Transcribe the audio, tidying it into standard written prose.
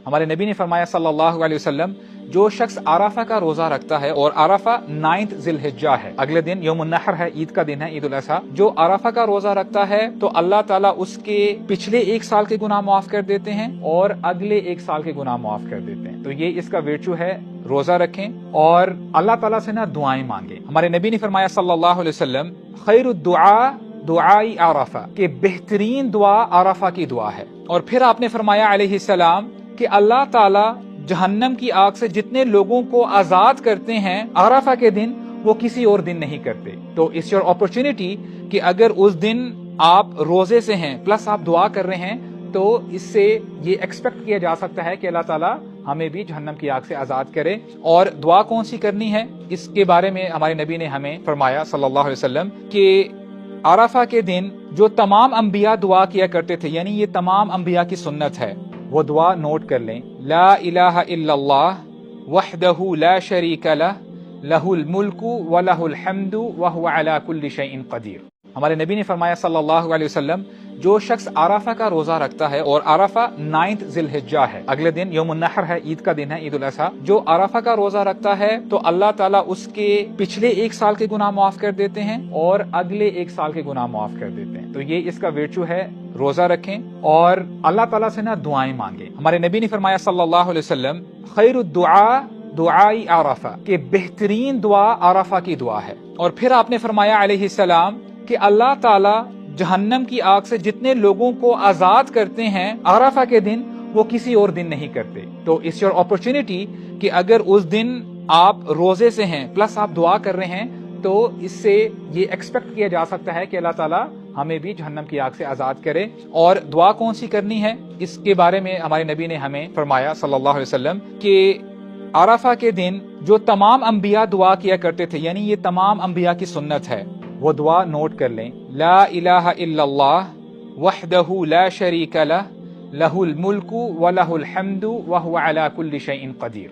ہمارے نبی نے فرمایا صلی اللہ علیہ وسلم، جو شخص عرفہ کا روزہ رکھتا ہے، اور عرفہ 9 ذی الحجہ ہے، اگلے دن یوم النحر ہے، عید کا دن ہے، عید الاضحیٰ، جو عرفہ کا روزہ رکھتا ہے تو اللہ تعالیٰ اس کے پچھلے 1 سال کے گناہ معاف کر دیتے ہیں اور اگلے 1 سال کے گناہ معاف کر دیتے ہیں۔ تو یہ اس کا ورچو ہے، روزہ رکھیں اور اللہ تعالیٰ سے دعائیں مانگیں۔ ہمارے نبی نے فرمایا صلی اللہ علیہ وسلم، خیر الدعاء دعائی عرفہ، کہ بہترین دعا عرفہ کی دعا ہے۔ اور پھر آپ نے فرمایا علیہ السلام کہ اللہ تعالیٰ جہنم کی آگ سے جتنے لوگوں کو آزاد کرتے ہیں عرفہ کے دن، وہ کسی اور دن نہیں کرتے۔ تو اس یور اپرچونٹی کہ اگر اس دن آپ روزے سے ہیں پلس آپ دعا کر رہے ہیں، تو اس سے یہ ایکسپیکٹ کیا جا سکتا ہے کہ اللہ تعالیٰ ہمیں بھی جہنم کی آگ سے آزاد کرے۔ اور دعا کون سی کرنی ہے، اس کے بارے میں ہمارے نبی نے ہمیں فرمایا صلی اللہ علیہ وسلم کہ عرفہ کے دن جو تمام انبیاء دعا کیا کرتے تھے، یعنی یہ تمام انبیاء کی سنت ہے، وہ دعا نوٹ کر لیں۔ لا الہ الا اللہ وحدہ لا شریک لہ لہ الملک ولہ الحمد وہو علی کل شیء قدیر۔ ہمارے نبی نے فرمایا صلی اللہ علیہ وسلم، جو شخص عرفہ کا روزہ رکھتا ہے، اور عرفہ 9 ذی الحجہ ہے، اگلے دن یوم النحر ہے، عید کا دن ہے، عید الاضحیٰ، جو عرفہ کا روزہ رکھتا ہے تو اللہ تعالیٰ اس کے پچھلے 1 سال کے گناہ معاف کر دیتے ہیں اور اگلے 1 سال کے گناہ معاف کر دیتے ہیں۔ تو یہ اس کا ورچو ہے، روزہ رکھیں اور اللہ تعالیٰ سے دعائیں مانگیں۔ ہمارے نبی نے فرمایا صلی اللہ علیہ وسلم، خیر الدعاء دعائی عرفہ، کہ بہترین دعا عرفہ کی دعا ہے۔ اور پھر آپ نے فرمایا علیہ السلام کہ اللہ تعالیٰ جہنم کی آگ سے جتنے لوگوں کو آزاد کرتے ہیں عرفہ کے دن، وہ کسی اور دن نہیں کرتے۔ تو اس یور اپرچونٹی کہ اگر اس دن آپ روزے سے ہیں پلس آپ دعا کر رہے ہیں، تو اس سے یہ ایکسپیکٹ کیا جا سکتا ہے کہ اللہ تعالیٰ ہمیں بھی جہنم کی آگ سے آزاد کرے۔ اور دعا کون سی کرنی ہے، اس کے بارے میں ہمارے نبی نے ہمیں فرمایا صلی اللہ علیہ وسلم کہ عرفہ کے دن جو تمام انبیاء دعا کیا کرتے تھے، یعنی یہ تمام انبیاء کی سنت ہے، وہ دعا نوٹ کر لیں۔ لا الہ الا اللہ وحدہ لا شریک لہ لہ الملک ولہ الحمد وہو علی کل شیء قدیر۔